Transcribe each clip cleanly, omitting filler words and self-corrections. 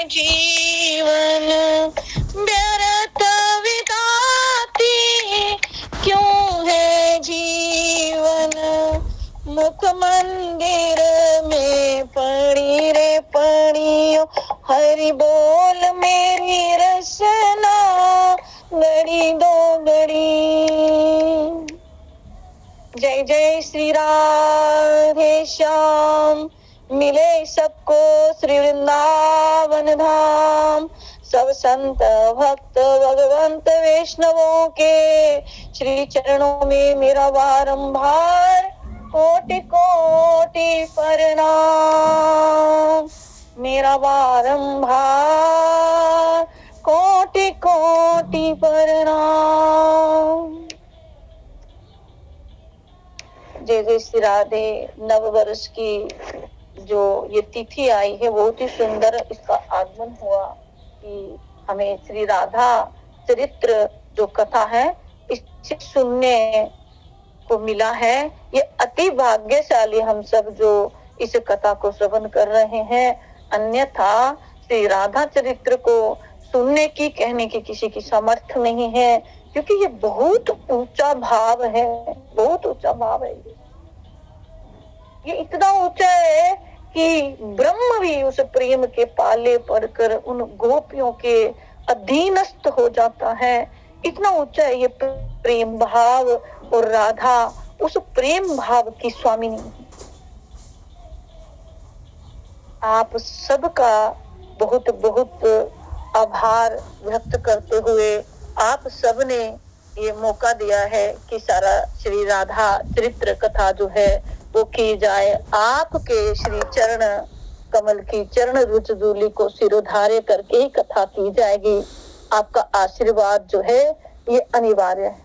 जीवन व्यर्थ विताती, क्यों है जीवन मुख मंदिर में पड़ी रे पड़ियो, हरि बोल मेरी रसना गड़ी दो गड़ी। जय जय श्री राधे श्याम, मिले सबको श्री वृंदावन धाम। सब संत भक्त भगवंत वैष्णवों के श्री चरणों में मेरा बारंबार कोटि कोटि प्रणाम, मेरा बारंबार कोटि कोटि प्रणाम। जय जय श्री राधे। नव वर्ष की जो ये तिथि आई है बहुत ही सुंदर इसका आगमन हुआ कि हमें श्री राधा चरित्र जो कथा है इसे सुनने को मिला है। ये अति भाग्यशाली हम सब जो इस कथा को श्रवण कर रहे हैं, अन्यथा श्री राधा चरित्र को सुनने की कहने की किसी की सामर्थ्य नहीं है, क्योंकि ये बहुत ऊंचा भाव है, बहुत ऊंचा भाव है। ये इतना ऊंचा है कि ब्रह्म भी उस प्रेम के पाले पड़कर उन गोपियों के अधीनस्थ हो जाता है। इतना ऊंचा है ये प्रेम भाव, और राधा उस प्रेम भाव की स्वामिनी। आप सबका बहुत बहुत आभार व्यक्त करते हुए आप सबने ये मौका दिया है कि सारा श्री राधा चरित्र कथा जो है वो की जाए। आपके श्री चरण कमल की चरण रुच धूलि को सिरोधार्य करके ही कथा की जाएगी। आपका आशीर्वाद जो है ये अनिवार्य है।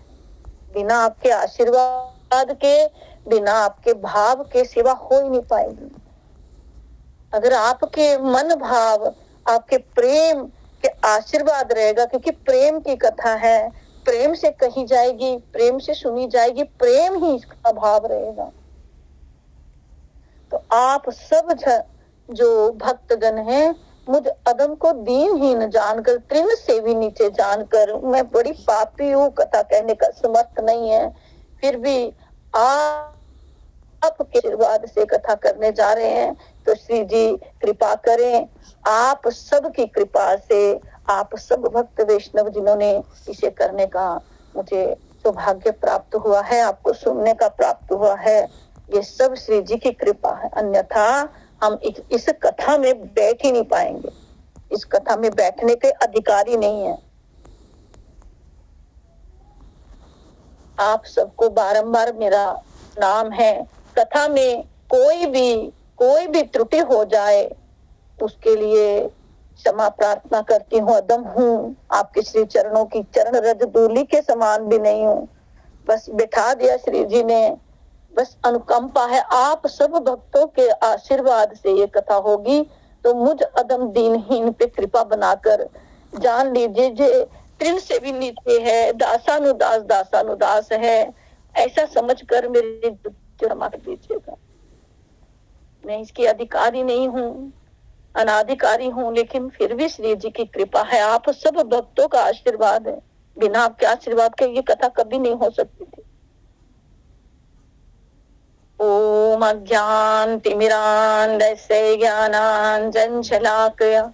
बिना आपके आशीर्वाद के, बिना आपके भाव के सेवा हो ही नहीं पाएगी। अगर आपके मन भाव, आपके प्रेम के आशीर्वाद रहेगा, क्योंकि प्रेम की कथा है, प्रेम से कही जाएगी, प्रेम से सुनी जाएगी, प्रेम ही इसका भाव रहेगा। तो आप सब जो भक्तगण हैं, मुझ अदम को दीनहीन जानकर, तृण से भी नीचे जानकर, मैं बड़ी पापी हूँ, कथा कहने का समर्थ नहीं है, फिर भी आपके आशीर्वाद से कथा करने जा रहे हैं। तो श्री जी कृपा करें, आप सब की कृपा से, आप सब भक्त वैष्णव जिन्होंने इसे करने का मुझे सौभाग्य प्राप्त हुआ है, आपको सुनने का प्राप्त हुआ है, ये सब श्री जी की कृपा है। अन्यथा हम इस कथा में बैठ ही नहीं पाएंगे। इस कथा में बैठने के अधिकारी नहीं है। आप सबको बारंबार मेरा नाम है। कथा में कोई भी त्रुटि हो जाए उसके लिए क्षमा प्रार्थना करती हूँ। अदम हूँ, आपके श्री चरणों की चरण रज धूलि के समान भी नहीं हूँ। बस बिठा दिया श्री जी ने, बस अनुकंपा है। आप सब भक्तों के आशीर्वाद से ये कथा होगी। तो मुझ अदम दीनहीन पे कृपा बनाकर जान लीजिए, जे तृण से भी नीचे है, दासानुदास दासानुदास है, ऐसा समझकर मेरी क्षमा कर दीजिएगा। मैं इसकी अधिकारी नहीं हूँ, अनाधिकारी हूँ, लेकिन फिर भी श्री जी की कृपा है, आप सब भक्तों का आशीर्वाद है। बिना आपके आशीर्वाद के ये कथा कभी नहीं हो सकती थी। ओम अज्ञानतिमिरान्धस्य ज्ञानाञ्जनशलाकया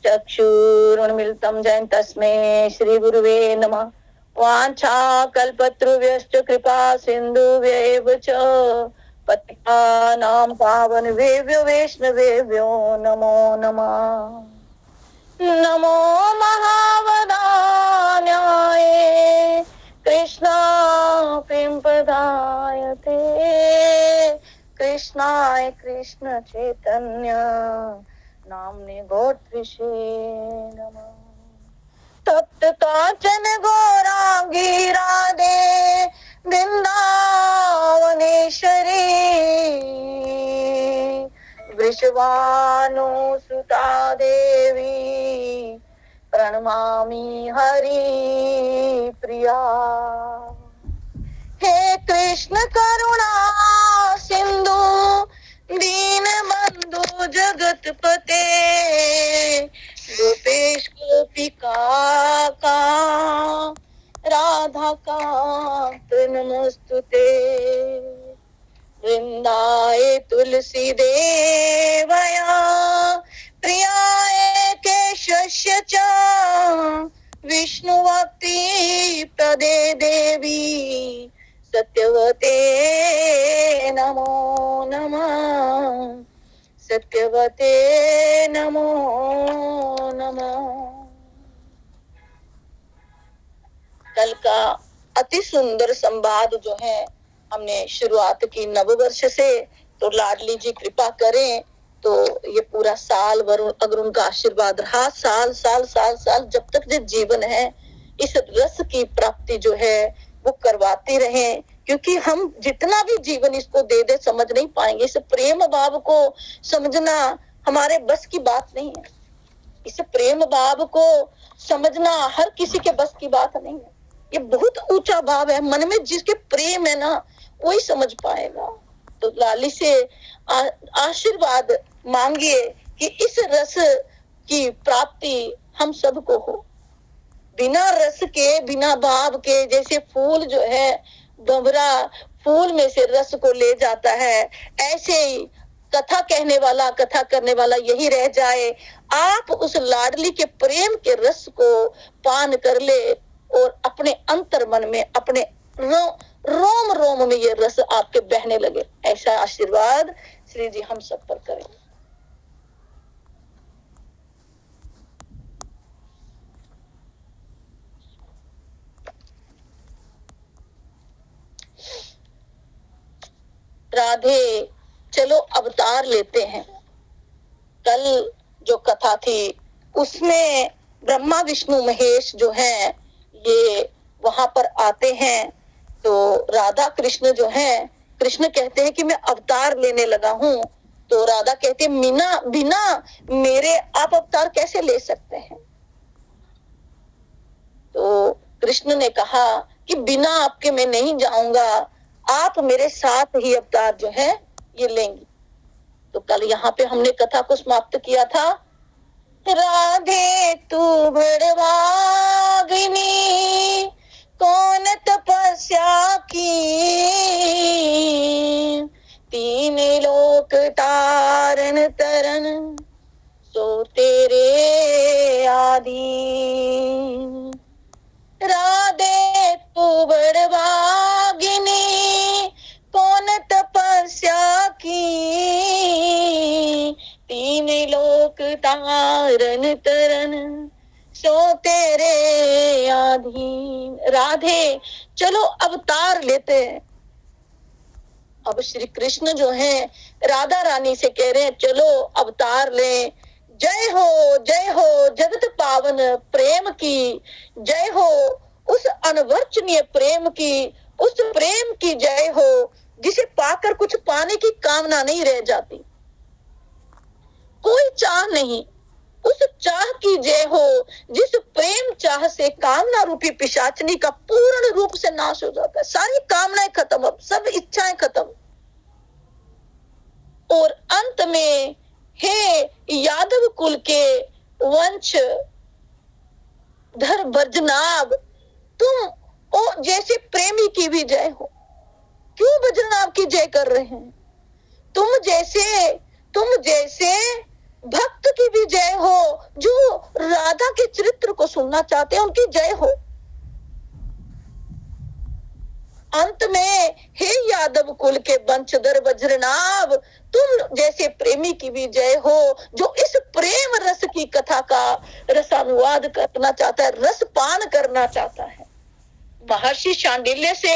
चक्षुरुन्मीलितं येन तस्मै श्री गुरुवे नमः। वाञ्छाकल्पतरुभ्यश्च कृपा सिन्धुभ्यैव च पतितानां पावनेभ्यो वैष्णवेभ्यो नमो नमः। नमो महावदान्याय कृष्णा प्रेमप्रदायते, कृष्णाय कृष्ण चैतन्य नाम्ने गौरत्रिषे नमः। तप्त कांचन गौरांगी राधे वृंदावनेश्वरी, वृषभानुसुता देवी प्रणमामि हरि प्रिया। हे कृष्ण करुणा सिंधु दीन बंधु जगत पते, विष्णु भक्ति प्रदे देवी सत्यवते नमो नमः, सत्यवते नमो नमः। कल का अति सुंदर संवाद जो है हमने शुरुआत की नववर्ष से, तो लाडली जी कृपा करें तो ये पूरा साल भर अगर उनका आशीर्वाद रहा, साल साल साल साल जब तक जो जीवन है, इस रस की प्राप्ति जो है वो करवाते रहें, क्योंकि हम जितना भी जीवन इसको दे दे समझ नहीं पाएंगे। इस प्रेम भाव को समझना हमारे बस की बात नहीं है। इस प्रेम भाव को समझना हर किसी के बस की बात नहीं है। ये बहुत ऊंचा भाव है। मन में जिसके प्रेम है ना, वही समझ पाएगा। तो लाली से आशीर्वाद मांगिए कि इस रस की प्राप्ति हम सबको हो। बिना रस के, बिना भाव के, जैसे फूल जो है भंवरा फूल में से रस को ले जाता है, ऐसे ही कथा कहने वाला, कथा करने वाला यही रह जाए। आप उस लाडली के प्रेम के रस को पान कर ले और अपने अंतर मन में, अपने रोम रोम में ये रस आपके बहने लगे। ऐसा आशीर्वाद श्री जी हम सब पर करें। राधे, चलो अवतार लेते हैं। कल जो कथा थी उसमें ब्रह्मा विष्णु महेश जो है ये वहां पर आते हैं। तो राधा कृष्ण जो है, कृष्ण कहते हैं कि मैं अवतार लेने लगा हूँ। तो राधा कहती है बिना मेरे आप अवतार कैसे ले सकते हैं। तो कृष्ण ने कहा कि बिना आपके मैं नहीं जाऊंगा, आप मेरे साथ ही अवतार जो है ये लेंगी। तो कल यहाँ पे हमने कथा को समाप्त किया था। राधे तू बड़भागिनी, कौन तपस्या की, तीन लोक तारन तरन सो तेरे आदि। राधे तू बड़भागिनी, कौन तपस्या की, तीन लोक तारन तरन सो तेरे आधीन। राधे, चलो अवतार लेते हैं। अब श्री कृष्ण जो हैं राधा रानी से कह रहे हैं चलो अवतार लें। जय हो जगत पावन प्रेम की, जय हो उस अनवर्चनीय प्रेम की, उस प्रेम की जय हो जिसे पाकर कुछ पाने की कामना नहीं रह जाती, कोई चाह नहीं। उस चाह की जय हो जिस प्रेम चाह से कामना रूपी पिशाचनी का पूर्ण रूप से नाश हो जाता है। सारी कामनाएं खत्म, अब सब इच्छाएं खत्म। और अंत में हे यादव कुल के वंश धर बजनाभ, तुम ओ जैसे प्रेमी की भी जय हो। क्यों बजनाभ की जय कर रहे हैं? तुम जैसे भक्त की भी जय हो, जो राधा के चरित्र को सुनना चाहते हैं उनकी जय हो। अंत में हे यादव कुल के वंशधर वज्रनाभ, तुम जैसे प्रेमी की भी जय हो, जो इस प्रेम रस की कथा का रसानुवाद करना चाहता है, रस पान करना चाहता है। महर्षि शांडिल्य से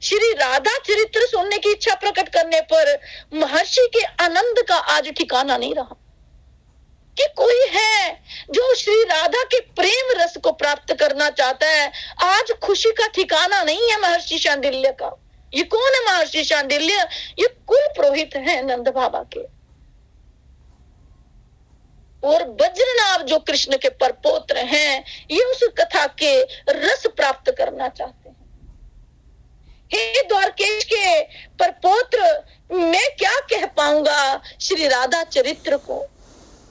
श्री राधा चरित्र सुनने की इच्छा प्रकट करने पर महर्षि के आनंद का आज ठिकाना नहीं रहा कि कोई है जो श्री राधा के प्रेम रस को प्राप्त करना चाहता है। आज खुशी का ठिकाना नहीं है महर्षि शांडिल्य का। ये कौन है महर्षि शांडिल्य? ये कुल पुरोहित हैं नंद बाबा के। और वज्रनाभ जो कृष्ण के परपोत्र हैं, ये उस कथा के रस प्राप्त करना चाहते हैं। हे द्वारकेश के परपोत्र, मैं क्या कह पाऊंगा श्री राधा चरित्र को,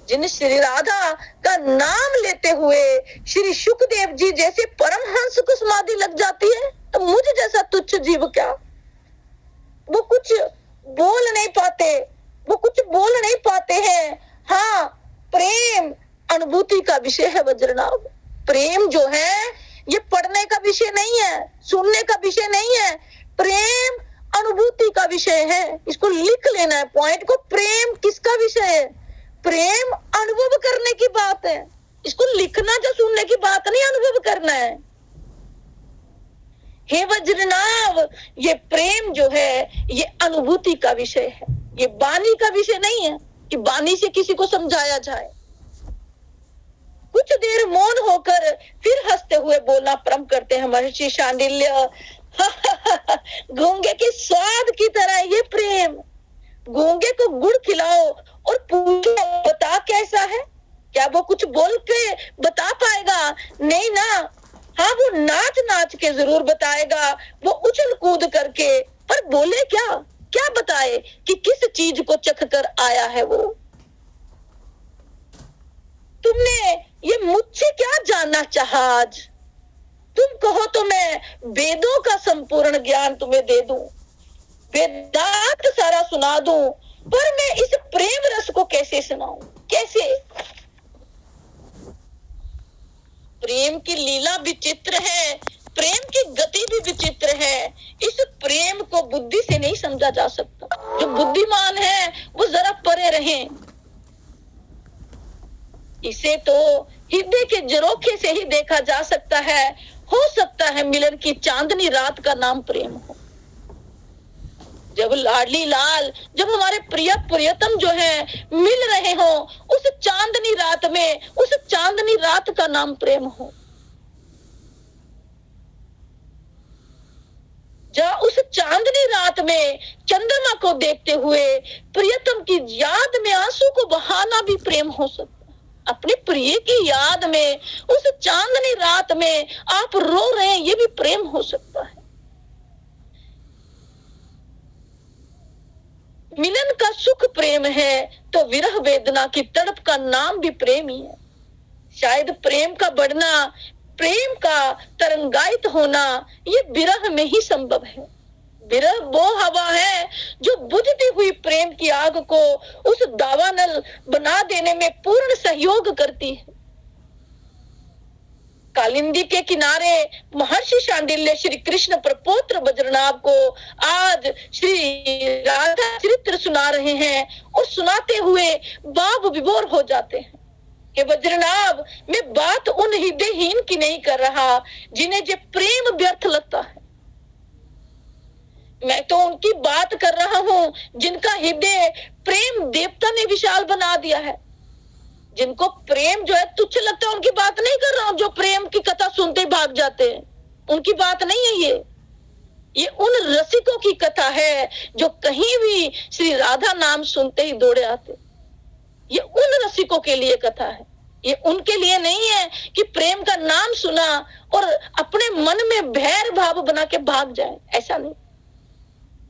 जिन श्री राधा का नाम लेते हुए श्री सुखदेव जी जैसे परमहंस को समाधि लग जाती है, तो मुझ जैसा तुच्छ जीव क्या, वो कुछ बोल नहीं पाते हैं। हाँ, प्रेम अनुभूति का विषय है वज्रनाभ। प्रेम जो है ये पढ़ने का विषय नहीं है, सुनने का विषय नहीं है, प्रेम अनुभूति का विषय है। इसको लिख लेना है पॉइंट को। प्रेम किसका विषय है? प्रेम अनुभव करने की बात है। इसको लिखना जो सुनने की बात नहीं, अनुभव करना है। हे वज्रनाभ, ये प्रेम जो है ये अनुभूति का विषय है, ये वाणी का विषय नहीं है कि वाणी से किसी को समझाया जाए। कुछ देर मौन होकर फिर हंसते हुए बोलना प्रारंभ करते हैं महर्षि शांडिल्य। गूंगे के स्वाद की तरह ये प्रेम। गूंगे को गुड़ खिलाओ और पूछो बता कैसा है, क्या वो कुछ बोल के बता पाएगा? नहीं ना। हाँ, वो नाच नाच के जरूर बताएगा, वो उछल कूद करके, पर बोले क्या? क्या बताए कि किस चीज को चख कर आया है वो? तुमने ये मुझसे क्या जानना चाहा आज? तुम कहो तो मैं वेदों का संपूर्ण ज्ञान तुम्हें दे दूं, वेदांत सारा सुना दूं, पर मैं इस प्रेम रस को कैसे सुनाऊं? कैसे? प्रेम की लीला विचित्र है, प्रेम की गति भी विचित्र है। इस प्रेम को बुद्धि से नहीं समझा जा सकता। जो बुद्धिमान है वो जरा परे रहें। इसे तो हृदय के झरोखे से ही देखा जा सकता है। हो सकता है मिलन की चांदनी रात का नाम प्रेम हो। जब लाडली लाल, जब हमारे प्रिय प्रियतम जो है मिल रहे हो, उस चांदनी रात में, उस चांदनी रात का नाम प्रेम हो। जहाँ उस चांदनी रात में चंद्रमा को देखते हुए प्रियतम की याद में आंसू को बहाना भी प्रेम हो सकता है। अपने प्रिय की याद में उस चांदनी रात में आप रो रहे हैं, ये भी प्रेम हो सकता है। मिलन का सुख प्रेम है तो विरह वेदना की तड़प का नाम भी प्रेम ही है। शायद प्रेम का बढ़ना, प्रेम का तरंगायित होना ये विरह में ही संभव है। विरह वो हवा है जो बुझती हुई प्रेम की आग को उस दावानल बना देने में पूर्ण सहयोग करती है। कालिंदी के किनारे महर्षि शांडिल्य श्री कृष्ण प्रपौत्र वज्रनाभ को आज श्री राधा चरित्र सुना रहे हैं और सुनाते हुए बाब विभोर हो जाते हैं कि वज्रनाभ, मैं बात उन हृदयहीन की नहीं कर रहा जिन्हें जो प्रेम व्यर्थ लगता है। मैं तो उनकी बात कर रहा हूं जिनका हृदय प्रेम देवता ने विशाल बना दिया है। जिनको प्रेम जो है तुच्छ लगता है, उनकी बात नहीं कर रहा हूं। जो प्रेम की कथा सुनते ही भाग जाते हैं, उनकी बात नहीं है ये उन रसिकों की कथा है जो कहीं भी श्री राधा नाम सुनते ही दौड़े आते। ये उन रसिकों के लिए कथा है, ये उनके लिए नहीं है कि प्रेम का नाम सुना और अपने मन में भैर भाव बना के भाग जाए। ऐसा नहीं।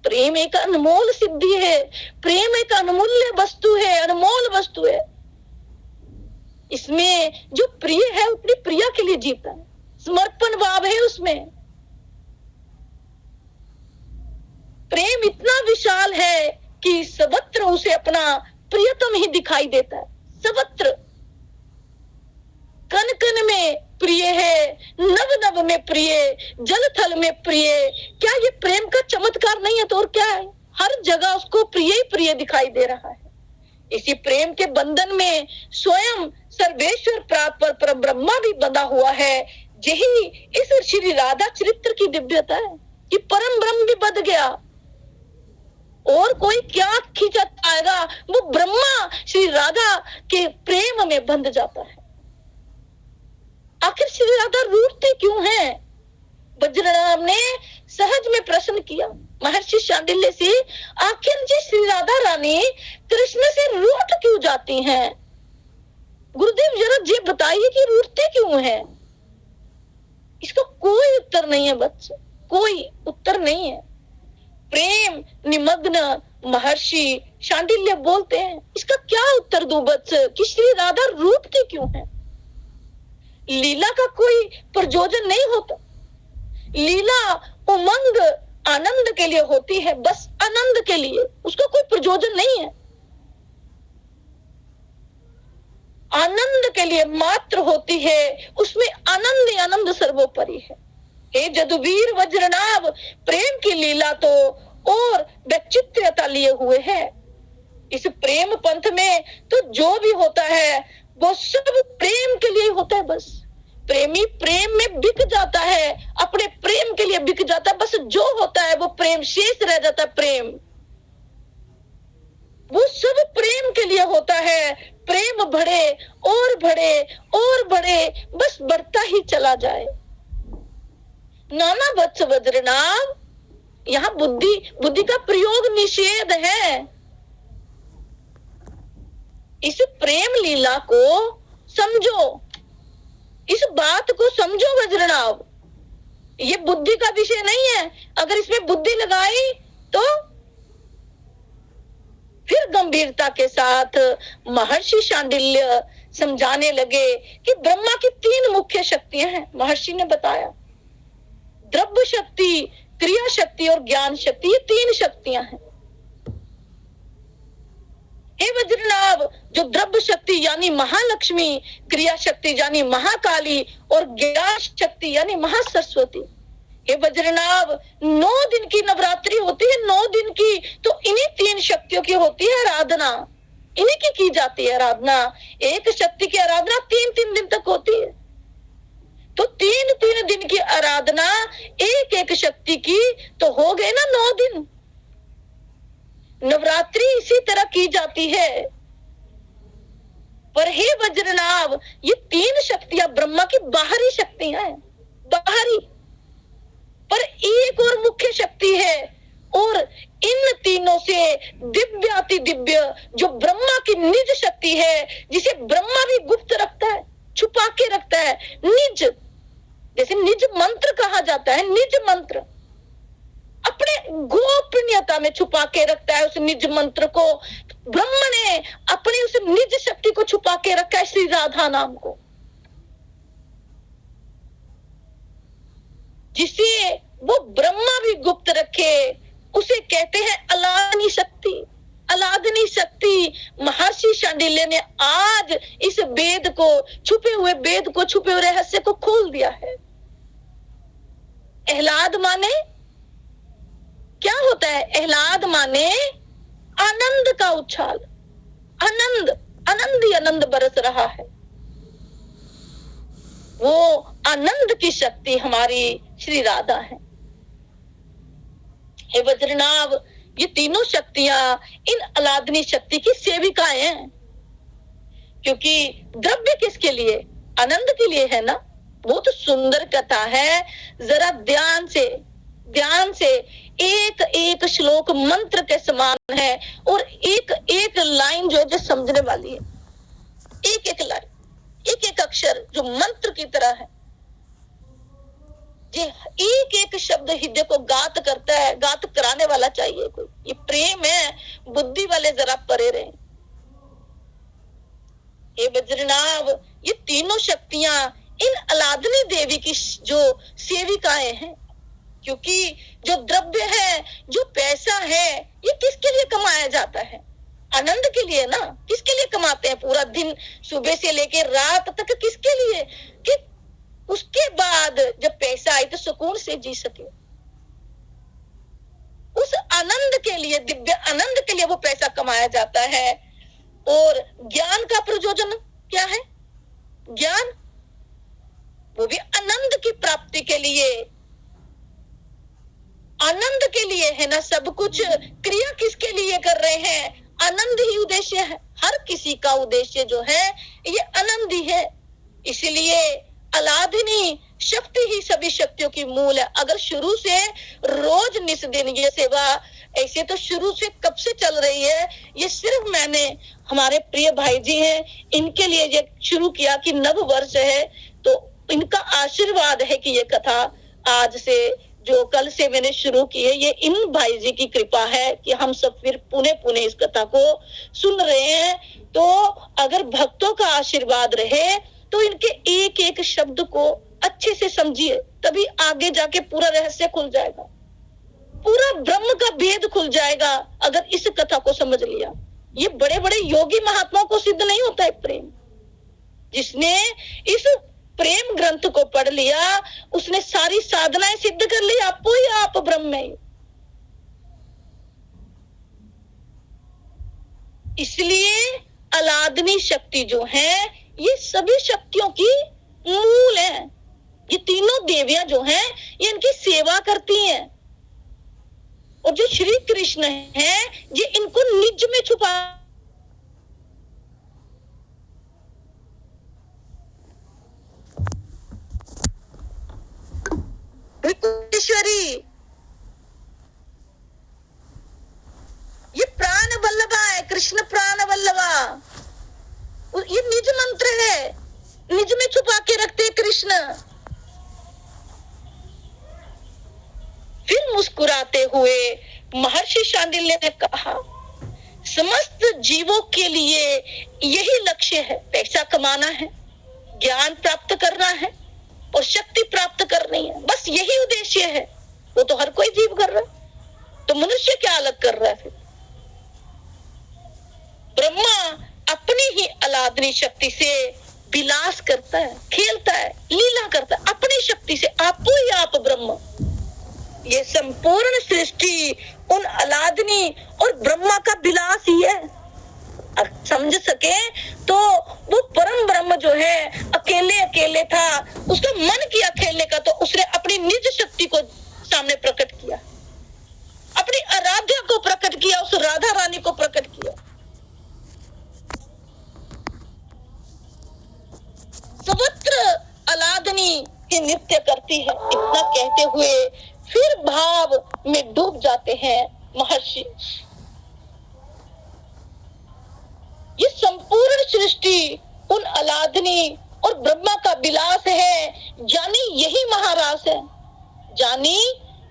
प्रेम एक अनमोल सिद्धि है, प्रेम एक अनमूल्य वस्तु है, अनमोल वस्तु है। इसमें जो प्रिय है अपनी प्रिया के लिए जीता है, समर्पण भाव है उसमें। प्रेम इतना विशाल है कि सर्वत्र उसे अपना प्रियतम ही दिखाई देता है। सर्वत्र कण कण में प्रिय है, नव नव में प्रिय, जल थल में प्रिय। क्या ये प्रेम का चमत्कार नहीं है तो और क्या है? हर जगह उसको प्रिय ही प्रिय दिखाई दे रहा है। इसी प्रेम के बंधन में स्वयं सर्वेश्वर प्राप्त पर ब्रह्मा भी बंधा हुआ है। यही इस श्री राधा चरित्र की दिव्यता है कि परम ब्रह्म भी बंध गया। और कोई क्या खींचा आएगा, वो ब्रह्मा श्री राधा के प्रेम में बंध जाता है। आखिर श्री राधा रूठते क्यों हैं? वज्रनाभ ने सहज में प्रश्न किया महर्षि शांडिल्य से, आखिर जी श्री राधा रानी कृष्ण से रूठ क्यों जाती हैं? गुरुदेव जरा ये बताइए कि रूठते क्यों हैं? इसका कोई उत्तर नहीं है बच्चे, कोई उत्तर नहीं है। प्रेम निमग्न महर्षि शांडिल्य बोलते हैं, इसका क्या उत्तर दूं बच्चे कि श्री राधा रूठती क्यों है? लीला का कोई प्रयोजन नहीं होता। लीला उमंग आनंद के लिए होती है, बस आनंद के लिए, उसका कोई प्रयोजन नहीं है। आनंद के लिए मात्र होती है, उसमें आनंद ही आनंद सर्वोपरि है। हे जदुवीर वज्रनाभ, प्रेम की लीला तो और वैचित्र्यता लिए हुए है। इस प्रेम पंथ में तो जो भी होता है वो सब प्रेम के लिए होता है। बस प्रेमी प्रेम में बिक जाता है, अपने प्रेम के लिए बिक जाता है। बस जो होता है वो प्रेम, शेष रह जाता है प्रेम। वो सब प्रेम के लिए होता है। प्रेम बढ़े और बढ़े और बढ़े, बस बढ़ता ही चला जाए। नाना वत्स वज्रनाभ, यहाँ बुद्धि का प्रयोग निषेध है। इस प्रेम लीला को समझो, इस बात को समझो वज्रनाभ। ये बुद्धि का विषय नहीं है। अगर इसमें बुद्धि लगाई तो फिर गंभीरता के साथ महर्षि शांडिल्य समझाने लगे कि ब्रह्मा की 3 मुख्य शक्तियां हैं। महर्षि ने बताया, द्रव्य शक्ति, क्रिया शक्ति और ज्ञान शक्ति, ये 3 शक्तियां हैं। हे वज्रनाभ, जो द्रव्य शक्ति यानी महालक्ष्मी, क्रिया शक्ति यानी महाकाली और ज्ञान शक्ति यानी महासरस्वती। हे वज्रनाभ, 9 दिन की नवरात्रि होती है, 9 दिन की, तो इन्हीं 3 शक्तियों की होती है आराधना, इन्हीं की जाती है आराधना। एक शक्ति की आराधना 3-3 दिन तक होती है, तो 3-3 दिन की आराधना एक एक शक्ति की तो हो गए ना 9 दिन। नवरात्रि इसी तरह की जाती है। पर हे वज्रनाभ, ये 3 शक्तियां ब्रह्मा की बाहरी शक्तियां हैं, बाहरी। पर एक और मुख्य शक्ति है, और इन तीनों से दिव्याति दिव्य जो ब्रह्मा की निज शक्ति है, जिसे ब्रह्मा भी गुप्त रखता है, छुपा के रखता है। निज, जैसे निज मंत्र कहा जाता है, निज मंत्र अपने गोपनीयता में छुपा के रखता है। उस निज मंत्र को ब्रह्मा ने अपनी उस निज शक्ति को छुपा के रखा है, श्री राधा नाम को, जिसे वो ब्रह्मा भी गुप्त रखे, उसे कहते हैं अलादनी शक्ति। अलादनी शक्ति महर्षि शांडिल्य ने आज इस वेद को, छुपे हुए वेद को, छुपे हुए रहस्य को खोल दिया है। एहलाद माने क्या होता है? एहलाद माने आनंद का उछाल। आनंद, आनंद ही आनंद बरस रहा है। वो आनंद की शक्ति हमारी श्री राधा है। हे वज्रनाभ, ये तीनों शक्तियां इन अलादनी शक्ति की सेविकाएं हैं, क्योंकि द्रव्य किसके लिए? आनंद के लिए है ना। बहुत सुंदर कथा है, जरा ध्यान से एक एक श्लोक मंत्र के समान है, और एक एक लाइन जो समझने वाली है। एक एक लाइन, एक एक अक्षर जो मंत्र की तरह है, ये एक एक शब्द हृदय को गात करता है। गात कराने वाला चाहिए कोई। ये प्रेम है, बुद्धि वाले जरा परे रहे। हे वज्रनाभ, ये तीनों शक्तियां इन अलादनी देवी की जो सेविकाएं हैं, क्योंकि जो द्रव्य है, जो पैसा है, ये किसके लिए कमाया जाता है? आनंद के लिए ना। किसके लिए कमाते हैं? पूरा दिन सुबह से लेकर रात तक किसके लिए? कि उसके बाद जब पैसा आए तो सुकून से जी सके। उस आनंद के लिए, दिव्य आनंद के लिए वो पैसा कमाया जाता है। और ज्ञान का प्रयोजन क्या है? ज्ञान, वो भी आनंद की प्राप्ति के लिए, आनंद के लिए है ना सब कुछ। क्रिया किसके लिए कर रहे हैं? आनंद ही उद्देश्य है। हर किसी का उद्देश्य जो है ये आनंद ही है। इसलिए अलादिनी शक्ति ही सभी शक्तियों की मूल है। अगर शुरू से रोज निस्दिन ये सेवा ऐसे तो शुरू से कब से चल रही है, ये सिर्फ मैंने, हमारे प्रिय भाई जी हैं, इनके लिए ये शुरू किया कि नव वर्ष है तो इनका आशीर्वाद है कि ये कथा आज से, जो कल से मैंने शुरू की है, ये इन भाई जी की कृपा है कि हम सब फिर पुणे इस कथा को सुन रहे हैं। तो अगर भक्तों का आशीर्वाद रहे तो इनके एक एक शब्द को अच्छे से समझिए, तभी आगे जाके पूरा रहस्य खुल जाएगा, पूरा ब्रह्म का भेद खुल जाएगा अगर इस कथा को समझ लिया। ये बड़े बड़े योगी महात्माओं को सिद्ध नहीं होता है प्रेम, जिसने इस प्रेम ग्रंथ को पढ़ लिया उसने सारी साधनाएं सिद्ध कर ली, आपो ही आप ब्रह्म है। इसलिए अलादनी शक्ति जो है ये सभी शक्तियों की मूल है। ये तीनों देवियां जो हैं ये इनकी सेवा करती हैं, और जो श्री कृष्ण है ये इनको निज में छुपा ईश्वरी, ये प्राण वल्लभा है, कृष्ण प्राण वल्लभा, ये निज मंत्र है, निज में छुपा के रखते कृष्ण। फिर मुस्कुराते हुए महर्षि शांडिल्य ने कहा, समस्त जीवों के लिए यही लक्ष्य है, पैसा कमाना है, ज्ञान प्राप्त करना है और शक्ति प्राप्त करनी है, बस यही उद्देश्य है। वो तो हर कोई जीव कर रहा है, तो मनुष्य क्या अलग कर रहा है? फिर ब्रह्मा अपनी ही अलादनी शक्ति से विलास करता है, खेलता है, लीला करता है अपनी शक्ति से, आपो ही आप ब्रह्म। ये संपूर्ण सृष्टि उन अलादनी और ब्रह्मा का विलास ही है। समझ सके तो वो परम ब्रह्म जो है अकेले अकेले था, उसका मन किया खेलने का, तो उसने अपनी निज शक्ति को सामने प्रकट किया, अपनी आराध्या को प्रकट किया, उस राधा रानी को प्रकट किया। सर्वत्र अलादनी की नृत्य करती है। इतना कहते हुए फिर भाव में डूब जाते हैं महर्षि। ये संपूर्ण सृष्टि उन अलादनी और ब्रह्मा का विलास है, जानी यही महारास है, जानी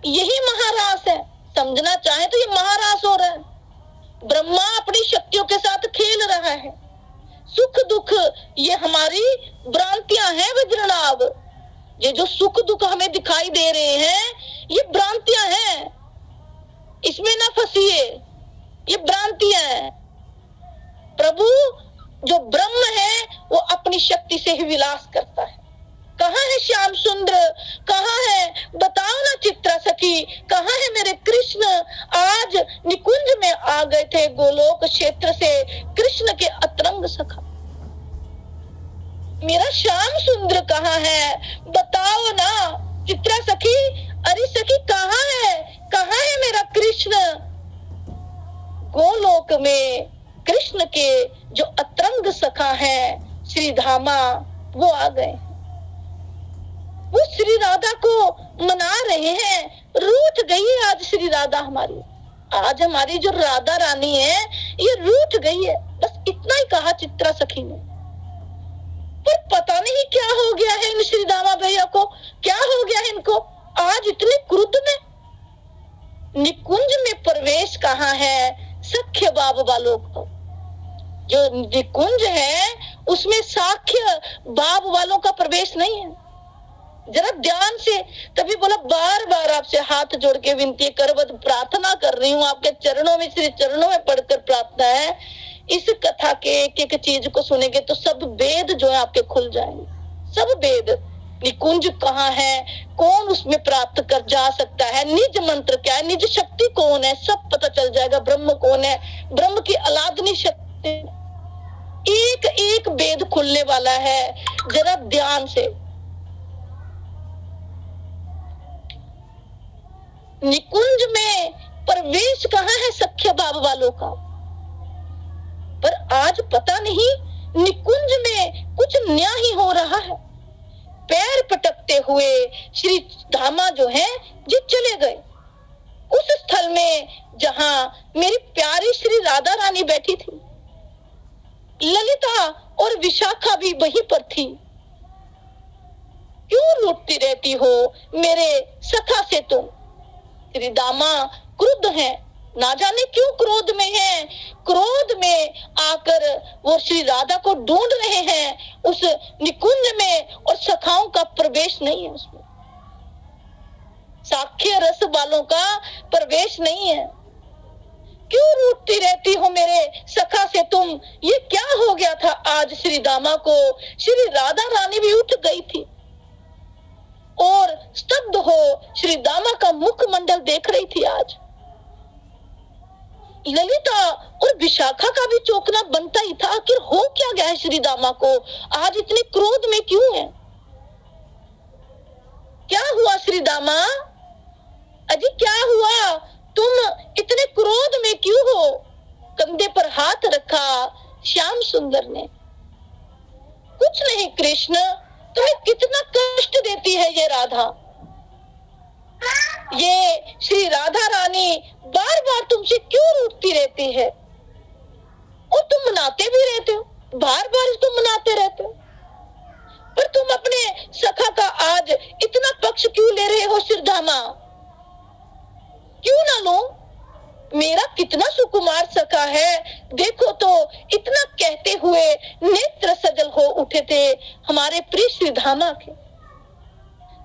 यही महारास है। समझना चाहे तो ये महारास हो रहा है, ब्रह्मा अपनी शक्तियों के साथ खेल रहा है। सुख दुख ये हमारी भ्रांतियां हैं वज्रनाभ, ये जो सुख दुख हमें दिखाई दे रहे हैं ये भ्रांतियां हैं, इसमें ना फंसिए, ये भ्रांतियां हैं। प्रभु जो ब्रह्म है वो अपनी शक्ति से ही विलास करता है। कहाँ है श्याम सुंदर, कहाँ है बताओ ना चित्रा सखी, कहाँ है मेरे कृष्ण? आज निकुंज में आ गए थे गोलोक क्षेत्र से कृष्ण के अतरंग सखा, मेरा श्याम सुंदर कहाँ है? बताओ ना चित्रा सखी, अरे सखी कहाँ है मेरा कृष्ण? गोलोक में कृष्ण के जो अतरंग सखा है श्री धामा वो आ गए, वो श्री राधा को मना रहे हैं। रूठ गई है आज श्री राधा हमारी, आज हमारी जो राधा रानी है ये रूठ गई है, बस इतना ही कहा चित्रा सखी ने। पर पता नहीं क्या हो गया है इन श्री दामा भैया को, क्या हो गया है इनको आज इतने क्रुद्ध में। निकुंज में प्रवेश कहाँ है सख्य बाब वालों को, जो निकुंज है उसमें साख्य बाब वालों का प्रवेश नहीं है। जरा ध्यान से, तभी बोला बार बार आपसे हाथ जोड़ के विनती करवत प्रार्थना कर रही हूँ, आपके चरणों में, श्री चरणों में पढ़कर प्रार्थना है। इस कथा के एक एक चीज को सुनेंगे तो सब वेद जो है आपके खुल जाएंगे, सब वेद। निकुंज कहाँ है, कौन उसमें प्राप्त कर जा सकता है, निज मंत्र क्या है, निज शक्ति कौन है, सब पता चल जाएगा। ब्रह्म कौन है, ब्रह्म की अलादनी शक्ति, एक एक वेद खुलने वाला है। जरा ध्यान से, निकुंज में प्रवेश कहाँ है सख्य बाब वालों का, पर आज पता नहीं निकुंज में कुछ नया ही हो रहा है। पैर पटकते हुए श्री धामा जो है ये चले गए उस स्थल में जहां मेरी प्यारी श्री राधा रानी बैठी थी। ललिता और विशाखा भी वहीं पर थी। क्यों लूटती रहती हो मेरे सखा से तुम? श्री दामा क्रुद्ध है, ना जाने क्यों क्रोध में है। क्रोध में आकर वो श्री राधा को ढूंढ रहे हैं उस निकुंज में, और सखाओं का प्रवेश नहीं है उसमें, साख्य रस वालों का प्रवेश नहीं है। क्यों रूठती रहती हो मेरे सखा से तुम? ये क्या हो गया था आज श्री दामा को? श्री राधा रानी भी उठ गई थी और स्तब्ध हो श्री दामा का मुखमंडल देख रही थी। आज ललिता और विशाखा का भी चौंकना बनता ही था। आखिर हो क्या गया है श्री दामा को? आज इतने क्रोध में क्यों है? क्या हुआ श्री दामा? अजी क्या हुआ? तुम इतने क्रोध में क्यों हो? कंधे पर हाथ रखा श्याम सुंदर ने। कुछ नहीं कृष्ण, तुम्हें कितना कष्ट देती है ये राधा। ये श्री राधा रानी बार बार तुमसे क्यों रूठती रहती है? और तुम मनाते भी रहते हो, बार बार तुम मनाते रहते हो, पर तुम अपने सखा का आज इतना पक्ष क्यों ले रहे हो श्रीधामा? क्यों ना लो? मेरा कितना सुकुमार सखा है, देखो तो इतना कहते हुए नेत्र सजल हो उठे थे हमारे प्रिय श्रीधामा के।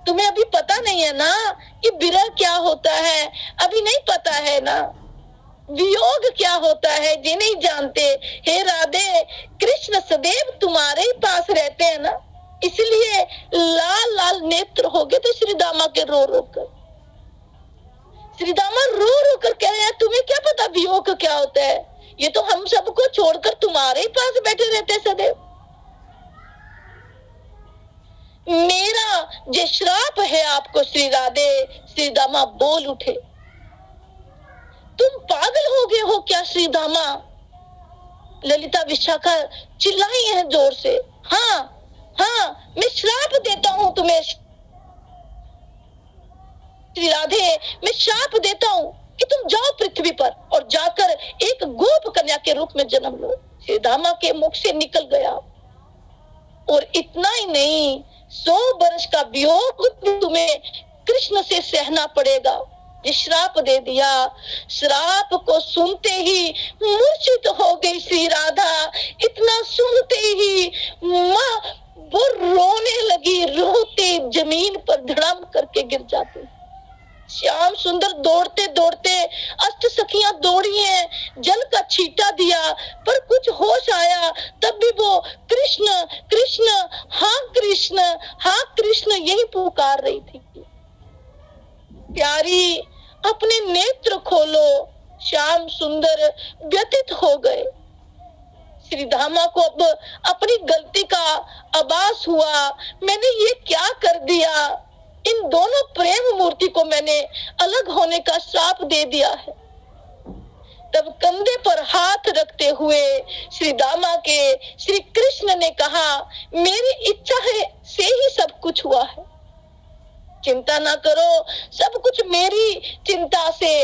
तुम्हें अभी पता नहीं है ना कि विरह क्या होता है? अभी नहीं पता है ना वियोग क्या होता है? जी नहीं जानते। हे राधे, कृष्ण सदैव तुम्हारे ही पास रहते हैं ना, इसलिए लाल लाल नेत्र हो गए थे श्रीदामा के रो रो कर। श्रीदामा रो रो कर कह रहे हैं तुम्हें क्या पता वियोग क्या होता है? ये तो हम सबको छोड़कर तुम्हारे ही पास बैठे रहते सदैव। मेरा जो श्राप है आपको श्री राधे, श्रीदामा बोल उठे। तुम पागल हो गए हो क्या श्रीदामा? ललिता विशाखा चिल्लाई है जोर से। हाँ हाँ, मैं श्राप देता हूँ तुम्हें श्री राधे, मैं श्राप देता हूँ कि तुम जाओ पृथ्वी पर और जाकर एक गोप कन्या के रूप में जन्म लो। श्रीदामा के मुख से निकल गया। और इतना ही नहीं, 100 वर्ष का वियोग तुम्हें कृष्ण से सहना पड़ेगा। ये श्राप दे दिया। श्राप को सुनते ही मूर्छित हो गई श्री राधा। इतना सुनते ही माँ वो रोने लगी, रोते जमीन पर धड़ाम करके गिर जाती। श्याम सुंदर दौड़ते दौड़ते, अष्ट सखियां दौड़ी हैं, जल का छींटा दिया, पर कुछ होश आया तब भी वो कृष्ण कृष्ण, हाँ कृष्ण, हाँ कृष्ण यही पुकार रही थी। प्यारी अपने नेत्र खोलो। श्याम सुंदर व्यथित हो गए। श्रीधामा को अब अपनी गलती का आभास हुआ। मैंने ये क्या कर दिया? इन दोनों प्रेम मूर्ति को मैंने अलग होने का श्राप दे दिया है। तब कंधे पर हाथ रखते हुए श्रीदामा के श्री कृष्ण ने कहा, मेरी इच्छा है से ही सब कुछ हुआ है। चिंता ना करो, सब कुछ मेरी चिंता से,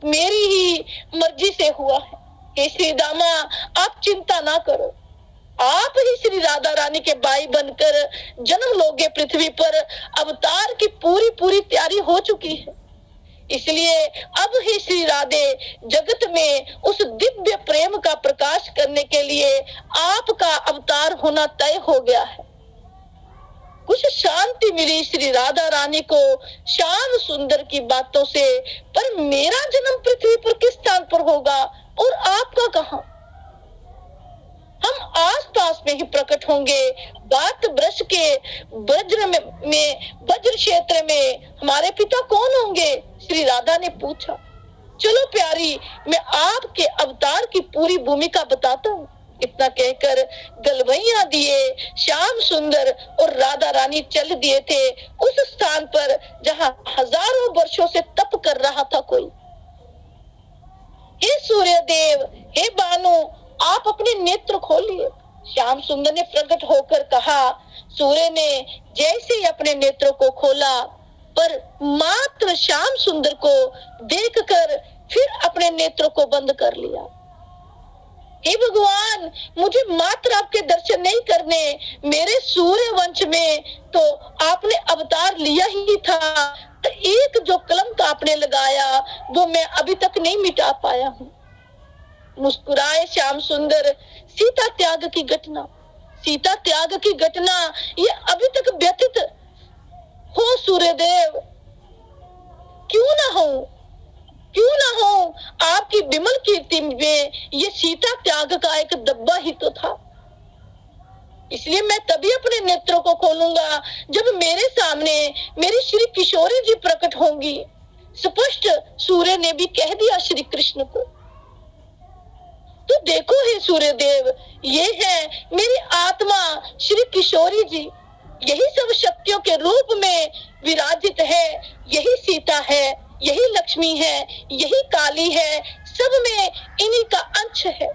मेरी ही मर्जी से हुआ है। हे श्रीदामा, आप चिंता ना करो, आप ही श्री राधा रानी के भाई बनकर जन्म लोगे पृथ्वी पर। अवतार की पूरी पूरी तैयारी हो चुकी है, इसलिए अब ही श्री राधे जगत में उस दिव्य प्रेम का प्रकाश करने के लिए आपका अवतार होना तय हो गया है। कुछ शांति मिली श्री राधा रानी को श्याम सुंदर की बातों से, पर मेरा जन्म पृथ्वी पर किस स्थान पर होगा और आपका कहां? हम आसपास में ही प्रकट होंगे। बात ब्रज के वज्र में वज्र क्षेत्र में हमारे पिता कौन होंगे? श्री राधा ने पूछा। चलो प्यारी, मैं आपके अवतार की पूरी भूमिका बताता हूँ। इतना कहकर गलवैया दिए श्याम सुंदर और राधा रानी चल दिए थे उस स्थान पर जहां हजारों वर्षों से तप कर रहा था कोई। हे सूर्य देव, हे बानु, आप अपने नेत्र खोलिए। श्याम सुंदर ने प्रकट होकर कहा। सूर्य ने जैसे ही अपने नेत्रों को खोला, पर मात्र श्याम सुंदर को देखकर फिर अपने नेत्रों को बंद कर लिया। हे भगवान, मुझे मात्र आपके दर्शन नहीं करने, मेरे सूर्य वंश में तो आपने अवतार लिया ही था, तो एक जो कलंक आपने लगाया वो मैं अभी तक नहीं मिटा पाया हूँ। मुस्कुराए श्याम सुंदर। सीता त्याग की घटना, सीता त्याग की घटना ये अभी तक व्यथित हो सूर्यदेव। क्यों ना हो, क्यों ना हो, आपकी विमल कीर्ति में ये सीता त्याग का एक डब्बा ही तो था। इसलिए मैं तभी अपने नेत्रों को खोलूंगा जब मेरे सामने मेरी श्री किशोरी जी प्रकट होंगी। स्पष्ट सूर्य ने भी कह दिया श्री कृष्ण को। तो देखो हे सूर्य देव, ये है मेरी आत्मा श्री किशोरी जी, यही सब शक्तियों के रूप में विराजित है। यही सीता है, यही लक्ष्मी है, यही काली है, सब में इन्हीं का अंश है।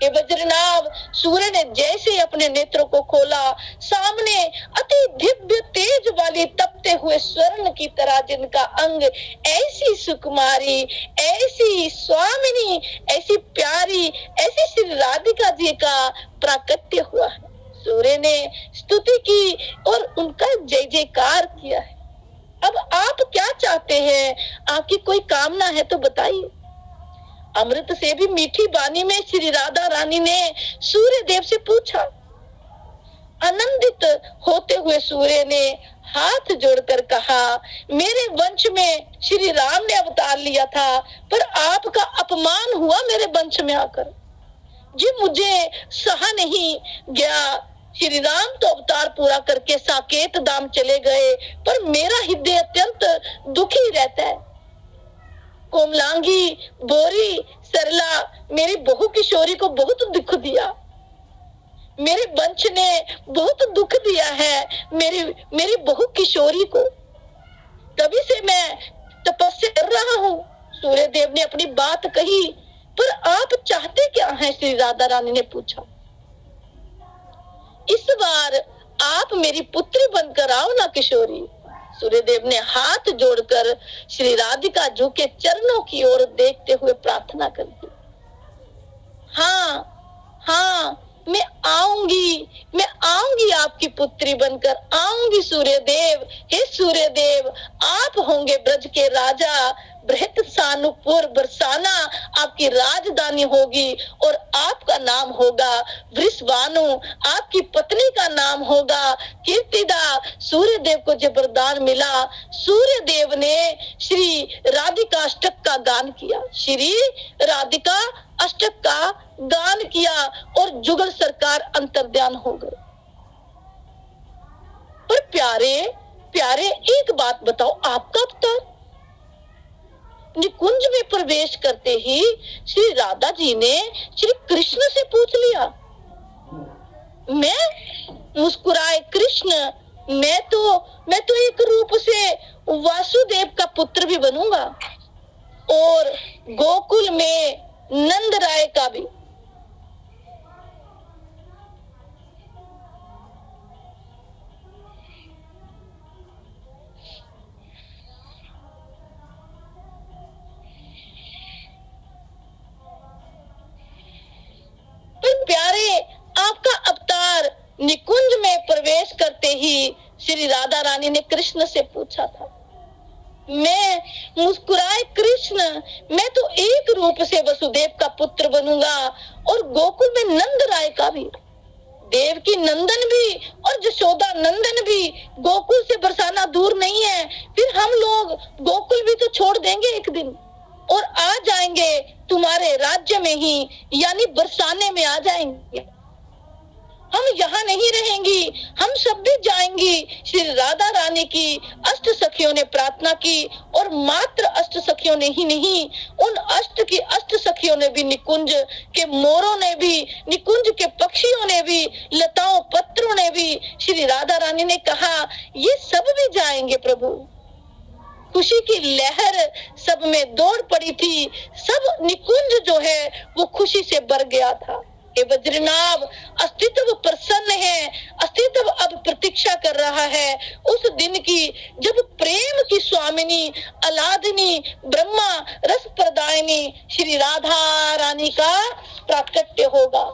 ये वज्रनाभ सूर्य ने जैसे अपने नेत्रों को खोला, सामने अति दिव्य तेज वाली तपते हुए स्वर्ण की तरह जिनका अंग ऐसी सुकुमारी, ऐसी स्वामिनी, ऐसी प्यारी, ऐसी श्री राधिका जी का प्राकट्य हुआ है। सूर्य ने स्तुति की और उनका जय जयकार किया है। अब आप क्या चाहते हैं? आपकी कोई कामना है तो बताइए। अमृत से भी मीठी वाणी में श्री राधा रानी ने सूर्य देव से पूछा। आनंदित होते हुए सूर्य ने हाथ जोड़कर कहा, मेरे वंश में श्री राम ने अवतार लिया था, पर आपका अपमान हुआ मेरे वंश में आकर। जी मुझे सहा नहीं गया। श्री राम तो अवतार पूरा करके साकेत धाम चले गए, पर मेरा हृदय अत्यंत दुखी रहता है। कोमलांगी, बोरी, सरला मेरी बहु किशोरी को बहुत दुख दिया। मेरे वंश ने बहुत दुख दिया है मेरी बहु किशोरी को। तभी से मैं तपस्या कर रहा हूँ। सूर्य देव ने अपनी बात कही, पर आप चाहते क्या हैं? श्री राधा रानी ने पूछा। इस बार आप मेरी पुत्री बनकर आओ ना किशोरी। सूर्यदेव ने हाथ जोड़कर श्री राधिका जी के चरणों की ओर देखते हुए प्रार्थना कर दी। हाँ, मैं आऊंगी आपकी पुत्री बनकर आऊंगी सूर्यदेव। हे सूर्यदेव, आप होंगे ब्रज के राजा। बृहत सानुपुर बरसाना आपकी राजधानी होगी और आपका नाम होगा वृषभानु। आपकी पत्नी का नाम होगा कीर्तिदा। सूर्यदेव को जब वरदान मिला, सूर्यदेव ने श्री राधिका अष्टक का गान किया। श्री राधिका अष्टक का गान किया और जुगल सरकार अंतर्ध्यान हो गए। पर प्यारे एक बात बताओ, आपका अवतार? निकुंज में प्रवेश करते ही श्री राधा जी ने श्री कृष्ण से पूछ लिया। मैं मुस्कुराए कृष्ण, मैं तो एक रूप से वासुदेव का पुत्र भी बनूंगा और गोकुल में नंद राय का भी। प्यारे, आपका अवतार निकुंज में प्रवेश करते ही श्री राधा रानी ने कृष्ण से पूछा था। मैं मुस्कुराए कृष्ण, मैं तो एक रूप से वसुदेव का पुत्र बनूंगा और गोकुल में नंद राय का भी। देवकी नंदन भी और जशोदा नंदन भी गोकुल से बरसाना दूर नहीं है। फिर हम लोग गोकुल भी तो छोड़ देंगे एक दिन और आ जाएंगे तुम्हारे राज्य में ही, यानी बरसाने में आ जाएंगे। हम यहाँ नहीं रहेंगी, हम सब भी जाएंगी। श्री राधा रानी की अष्ट सखियों ने प्रार्थना की और मात्र अष्ट सखियों ने ही नहीं, उन अष्ट सखियों ने भी, निकुंज के मोरों ने भी, निकुंज के पक्षियों ने भी, लताओं पत्रों ने भी, श्री राधा रानी ने कहा ये सब भी जाएंगे प्रभु। खुशी की लहर सब में दौड़ पड़ी थी। सब निकुंज जो है वो खुशी से भर गया था। ये वज्रनाभ अस्तित्व प्रसन्न है, अस्तित्व अब प्रतीक्षा कर रहा है उस दिन की जब प्रेम की स्वामिनी अलादिनी ब्रह्मा रस प्रदायिनी श्री राधा रानी का प्राकट्य होगा।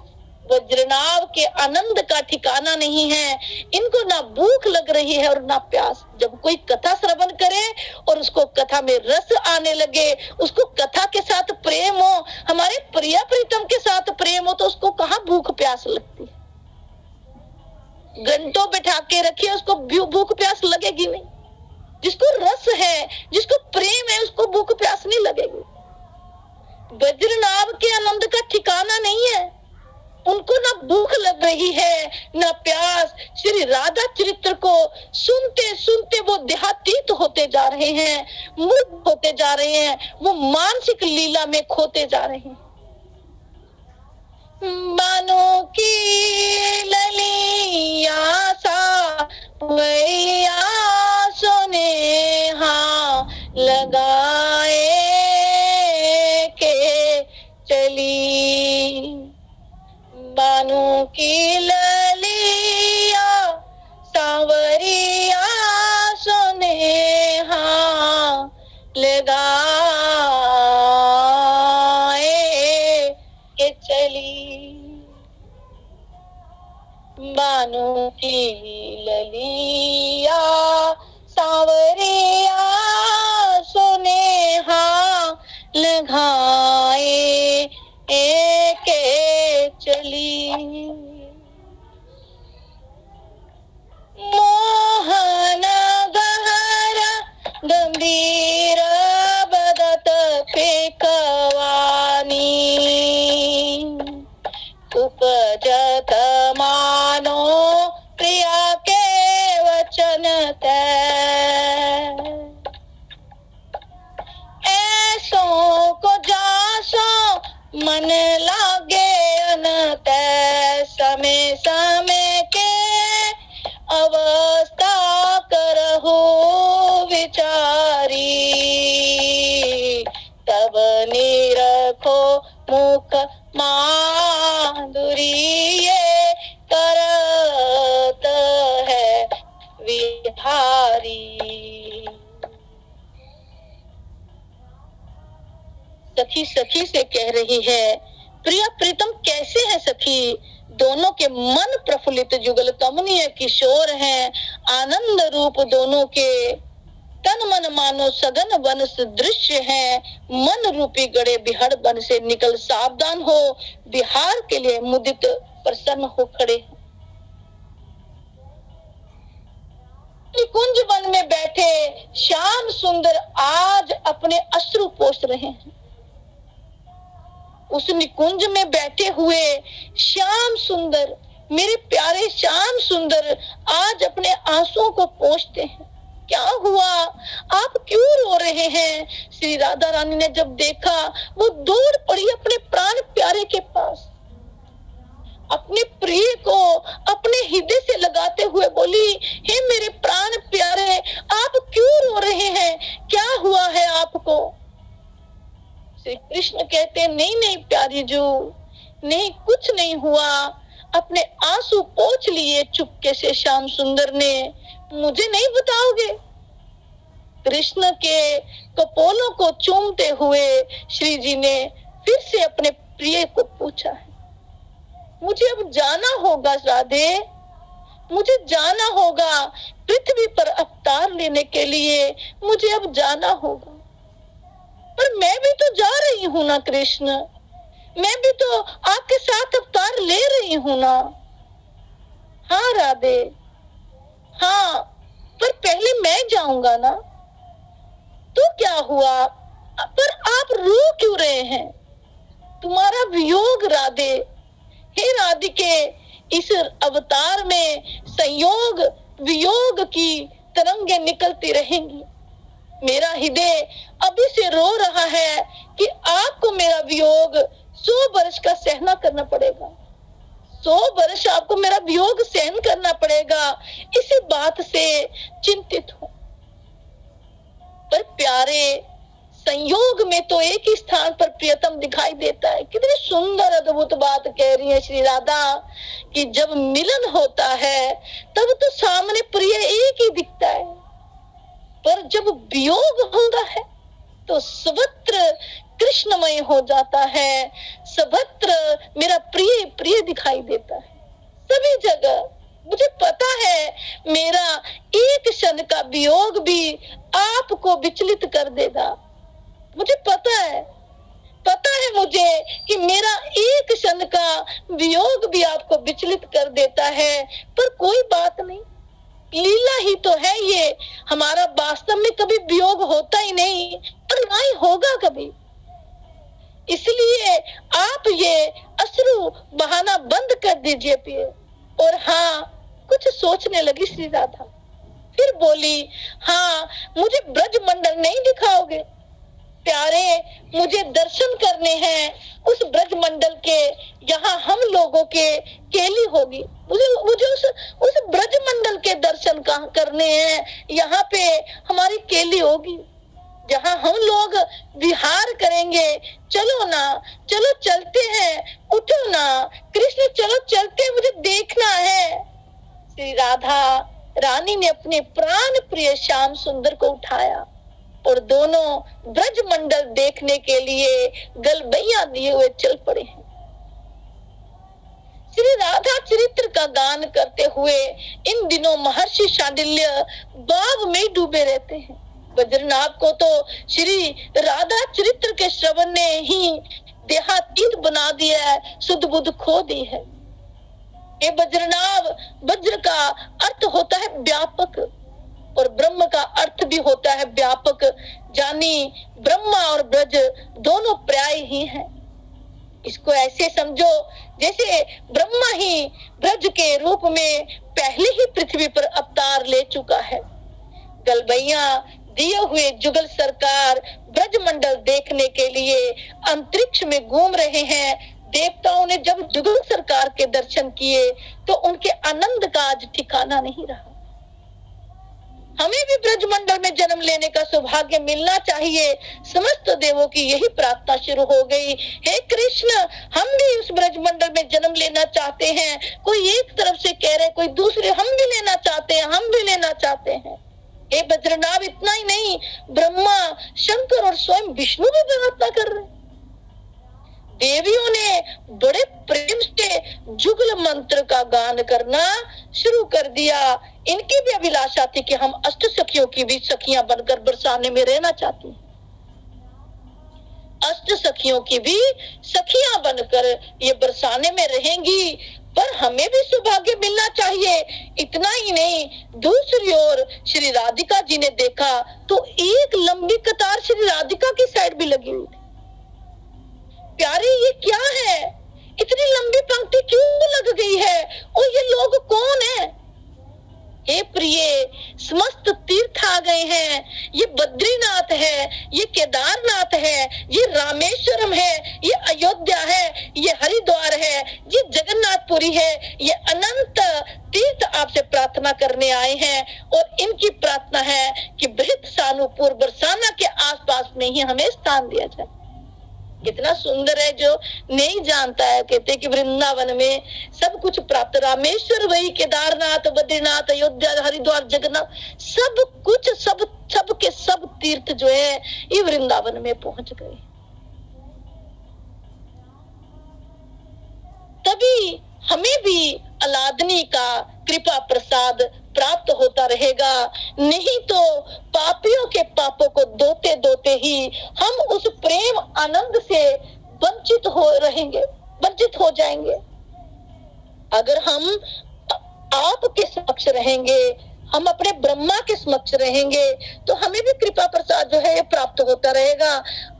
वज्रनाभ के आनंद का ठिकाना नहीं है। इनको ना भूख लग रही है और ना प्यास। जब कोई कथा श्रवण करे और उसको कथा में रस आने लगे, उसको कथा के साथ प्रेम हो, हमारे प्रिय प्रीतम के साथ प्रेम हो, तो उसको कहाँ भूख प्यास लगती है? घंटों बैठा के रखिए, उसको भूख प्यास लगेगी नहीं। जिसको रस है, जिसको प्रेम है, उसको भूख प्यास नहीं लगेगी। वज्रनाभ के आनंद का ठिकाना नहीं है। उनको ना भूख लग रही है ना प्यास। श्री राधा चरित्र को सुनते सुनते वो देहातीत होते जा रहे हैं, मूर्ख होते जा रहे हैं, वो मानसिक लीला में खोते जा रहे हैं। बानों की ललिया सावरिया सोनेहा लगाए के चली। बानों की ललिया सावरिया सोनेहा लगाए के चली। बानों की ललिया सावरिया सोनेहा लगाए के चली। मोहन गहर गंभीर बदत पे कवानी उपजत मानो प्रिया के वचन तै। ऐसों को जासो मन लागे अनत समय समय के अवस्था करहु विचारी। तब निरखो मुख माधुरी ये करत है विहारी। सखी सखी से कह रही है, प्रिया प्रीतम कैसे है सखी? दोनों के मन प्रफुल्लित जुगल कमनीय किशोर हैं। आनंद रूप दोनों के तन मन मानो सघन वन दृश्य है। मन रूपी गड़े बिहड़ बन से निकल सावधान हो, बिहार के लिए मुदित प्रसन्न हो खड़े। निकुंज वन में बैठे श्याम सुंदर आज अपने अश्रु पोंछ रहे हैं। उस निकुंज में बैठे हुए श्याम सुंदर, मेरे प्यारे श्याम सुंदर आज अपने आंसुओं को पोंछते हैं। क्या हुआ, आप क्यों रो रहे हैं? श्री राधा रानी ने जब देखा, वो दौड़ पड़ी अपने प्राण प्यारे के पास। अपने प्रिय को अपने हृदय से लगाते हुए बोली, हे मेरे प्राण प्यारे, आप क्यों रो रहे हैं? क्या हुआ है आपको? श्री कृष्ण कहते, नहीं नहीं प्यारी जू, नहीं कुछ नहीं हुआ। अपने आंसू पोंछ लिए चुपके से श्याम सुंदर ने। मुझे नहीं बताओगे? कृष्ण के कपोलों को चूमते हुए श्री जी ने फिर से अपने प्रिय को पूछा है, मुझे अब जाना होगा राधे, मुझे जाना होगा पृथ्वी पर अवतार लेने के लिए, मुझे अब जाना होगा। पर मैं भी तो जा रही हूँ ना कृष्ण, मैं भी तो आपके साथ अवतार ले रही हूँ ना। हाँ राधे, हाँ, पर पहले मैं जाऊंगा ना। तो क्या हुआ, पर आप रो क्यों रहे हैं? तुम्हारा वियोग राधे, हे राधिके, इस अवतार में संयोग वियोग की तरंगें निकलती रहेंगी। मेरा हृदय अभी से रो रहा है कि आपको मेरा वियोग 100 वर्ष का सहना करना पड़ेगा। 100 वर्ष आपको मेरा वियोग सहन करना पड़ेगा। इसी बात से चिंतित हूँ। पर प्यारे, संयोग में तो एक ही स्थान पर प्रियतम दिखाई देता है। कितनी सुंदर अद्भुत बात कह रही है श्री राधा कि जब मिलन होता है तब तो सामने प्रिय एक ही दिखता है, पर जब वियोग होता है तो सर्वत्र कृष्णमय हो जाता है। सर्वत्र मेरा प्रिय प्रिय दिखाई देता है, सभी जगह। मुझे पता है मेरा एक क्षण का वियोग भी आपको विचलित कर देगा। मुझे पता है मुझे कि मेरा एक क्षण का वियोग भी आपको विचलित कर देता है। पर कोई बात नहीं, लीला ही तो है ये। हमारा वास्तव में कभी वियोग होता ही नहीं, और ना ही होगा कभी। इसलिए आप ये अश्रु बहाना बंद कर दीजिए पिए। और हाँ, कुछ सोचने लगी श्री राधा, फिर बोली, हाँ मुझे ब्रज मंडल नहीं दिखाओगे? प्यारे, मुझे दर्शन करने हैं उस ब्रज मंडल के, यहाँ हम लोगों के केली होगी। मुझे उस ब्रज मंडल के दर्शन कहाँ करने हैं? यहाँ पे हमारी केली होगी, जहाँ हम लोग विहार करेंगे। चलो ना, चलो चलते हैं, उठो ना कृष्ण, चलो चलते हैं, मुझे देखना है। श्री राधा रानी ने अपने प्राण प्रिय श्याम सुंदर को उठाया और दोनों ब्रज मंडल देखने के लिए गलबैया दिए हुए चल पड़े हैं। श्री राधा चरित्र का गान करते हुए इन दिनों महर्षि शांडिल्य भाव में डूबे रहते हैं। बद्रीनाथ को तो श्री राधा चरित्र के श्रवण ने ही देहातीत बना दिया है, सुध बुध खो दी है। ये बज्रनाभ, वज्र का अर्थ होता है व्यापक और ब्रह्म का अर्थ भी होता है व्यापक, जानी ब्रह्मा और ब्रज दोनों पर्याय ही हैं। इसको ऐसे समझो जैसे ब्रह्मा ही ब्रज के रूप में पहले ही पृथ्वी पर अवतार ले चुका है। गलबैया दिए हुए जुगल सरकार ब्रज मंडल देखने के लिए अंतरिक्ष में घूम रहे हैं। देवताओं ने जब जुगल सरकार के दर्शन किए तो उनके आनंद का आज ठिकाना नहीं रहा। हमें भी ब्रज मंडल में जन्म लेने का सौभाग्य मिलना चाहिए। समस्त देवों की यही प्रार्थना शुरू हो गई, हे कृष्ण, हम भी उस ब्रज मंडल में जन्म लेना चाहते हैं। कोई एक तरफ से कह रहे, कोई दूसरे, हम भी लेना चाहते हैं, हम भी लेना चाहते हैं। हे बद्रीनाथ, इतना ही नहीं, ब्रह्मा, शंकर और स्वयं विष्णु भी प्रार्थना कर रहे हैं। देवियों ने बड़े प्रेम से जुगल मंत्र का गान करना शुरू कर दिया। इनकी भी अभिलाषा थी कि हम अष्ट सखियों की भी सखियां बनकर बरसाने में रहना चाहती हैं। अष्ट सखियों की भी सखियां बनकर ये बरसाने में रहेंगी, पर हमें भी सौभाग्य मिलना चाहिए। इतना ही नहीं, दूसरी ओर श्री राधिका जी ने देखा तो एक लंबी कतार श्री राधिका की साइड भी लगी हुई थी। प्यारे, ये क्या है? इतनी लंबी पंक्ति क्यों लग गई है? और ये लोग कौन है? हे प्रिय, समस्त तीर्थ आ गए हैं। ये बद्रीनाथ है, ये केदारनाथ है, ये रामेश्वरम है, ये अयोध्या है, ये हरिद्वार है, ये जगन्नाथपुरी है, ये अनंत तीर्थ आपसे प्रार्थना करने आए हैं। और इनकी प्रार्थना है कि बृहत सानुपुर बरसाना के आसपास में ही हमें स्थान दिया जाए। कितना सुंदर है, जो नहीं जानता है कहते कि वृंदावन में सब कुछ प्राप्त, रामेश्वर वही, केदारनाथ, बद्रीनाथ, अयोध्या, हरिद्वार, जगन्नाथ, सब कुछ, सब के सब तीर्थ जो है ये वृंदावन में पहुंच गए। तभी हमें भी अलादनी का कृपा प्रसाद प्राप्त होता रहेगा, नहीं तो पापियों के पापों को दोते दोते ही हम उस प्रेम आनंद से वंचित हो जाएंगे। अगर हम आपके समक्ष रहेंगे, हम अपने ब्रह्मा के समक्ष रहेंगे, तो हमें भी कृपा प्रसाद जो है प्राप्त होता रहेगा।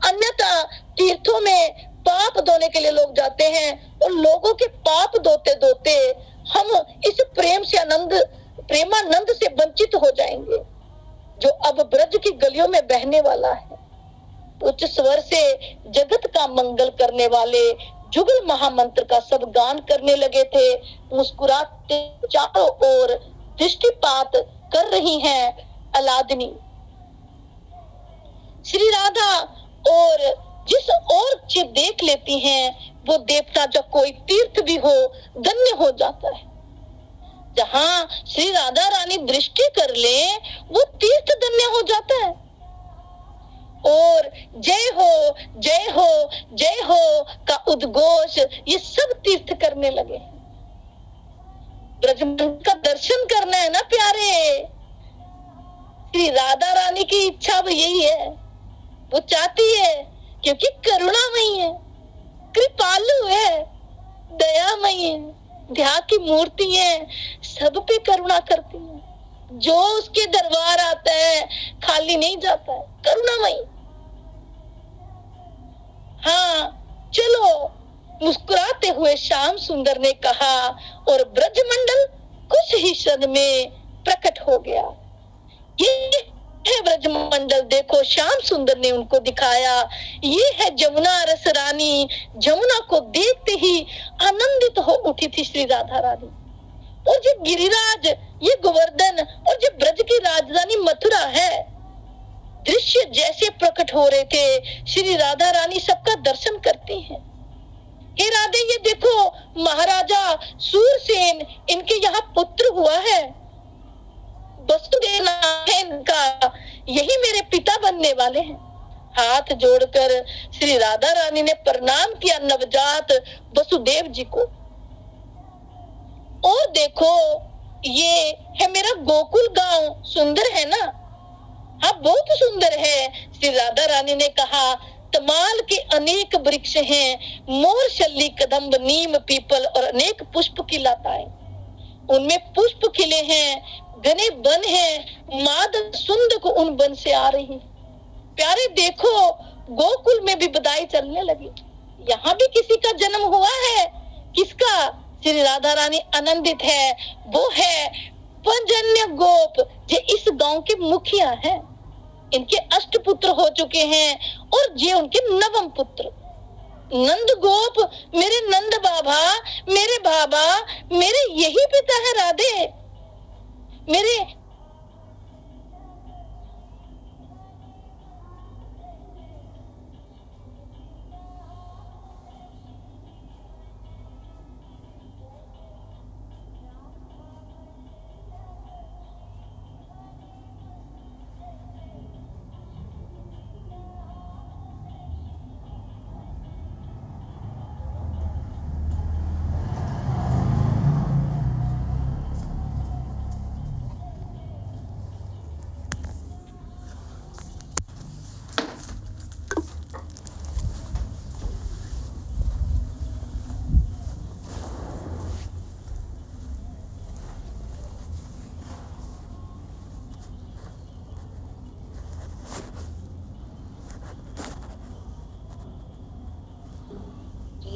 अन्यथा तीर्थों में पाप धोने के लिए लोग जाते हैं और लोगों के पाप धोते धोते हम इस प्रेमानंद से वंचित हो जाएंगे, जो अब ब्रज की गलियों में बहने वाला है। उच्च स्वर से जगत का मंगल करने वाले जुगल महामंत्र का सब गान करने लगे थे। मुस्कुराते चारों ओर दृष्टिपात कर रही हैं अलादनी। श्री राधा और जिस ओर से देख लेती हैं वो देवता, जब कोई तीर्थ भी हो धन्य हो जाता है। जहां श्री राधा रानी दृष्टि कर ले वो तीर्थ धन्य हो जाता है। और जय हो जय हो जय हो का उद्घोष ये सब तीर्थ करने लगे। ब्रजमंडल का दर्शन करना है ना प्यारे। श्री राधा रानी की इच्छा वो यही है, वो चाहती है, क्योंकि करुणामयी है, कृपालु है, दयामयी है, ध्यान की मूर्ति है, सब पे करुणा करती है। जो उसके दरबार आता है खाली नहीं जाता है, करुणामयी। हाँ, चलो, मुस्कुराते हुए श्याम सुंदर ने कहा, और ब्रजमंडल कुछ ही क्षण में प्रकट हो गया। ये है ब्रजमंडल, देखो श्याम सुंदर ने उनको दिखाया। ये है जमुना रस रानी। जमुना को देखते ही आनंदित हो उठी थी श्री राधा रानी। और जो गिरिराज, ये गोवर्धन और जो ब्रज की राजधानी मथुरा है, दृश्य जैसे प्रकट हो रहे थे। श्री राधा रानी सबका दर्शन करती हैं। हे राधे, ये देखो महाराजा सूरसेन, इनके यहाँ पुत्र हुआ है, वसुदेव नाम है इनका, यही मेरे पिता बनने वाले हैं। हाथ जोड़कर श्री राधा रानी ने प्रणाम किया नवजात वसुदेव जी को। और देखो, ये है मेरा गोकुल गांव, सुंदर है ना? हाँ, बहुत सुंदर है। श्री राधा रानी ने कहा, तमाल के अनेक वृक्ष हैं, मोर, शल्ली, कदम्ब, नीम, पीपल और अनेक पुष्प की लताएं, उनमें पुष्प खिले हैं, घने वन हैं, मादक सुंद को उन वन से आ रही। प्यारे देखो, गोकुल में भी बधाई चलने लगी। यहाँ भी किसी का जन्म हुआ है। किसका? श्री राधा रानी आनंदित है। वो है पंजन्य गोप, जो इस गांव के मुखिया हैं। इनके अष्टपुत्र हो चुके हैं और ये उनके नवम पुत्र। नंद गोप, मेरे नंद बाबा, मेरे बाबा, मेरे यही पिता है राधे। मेरे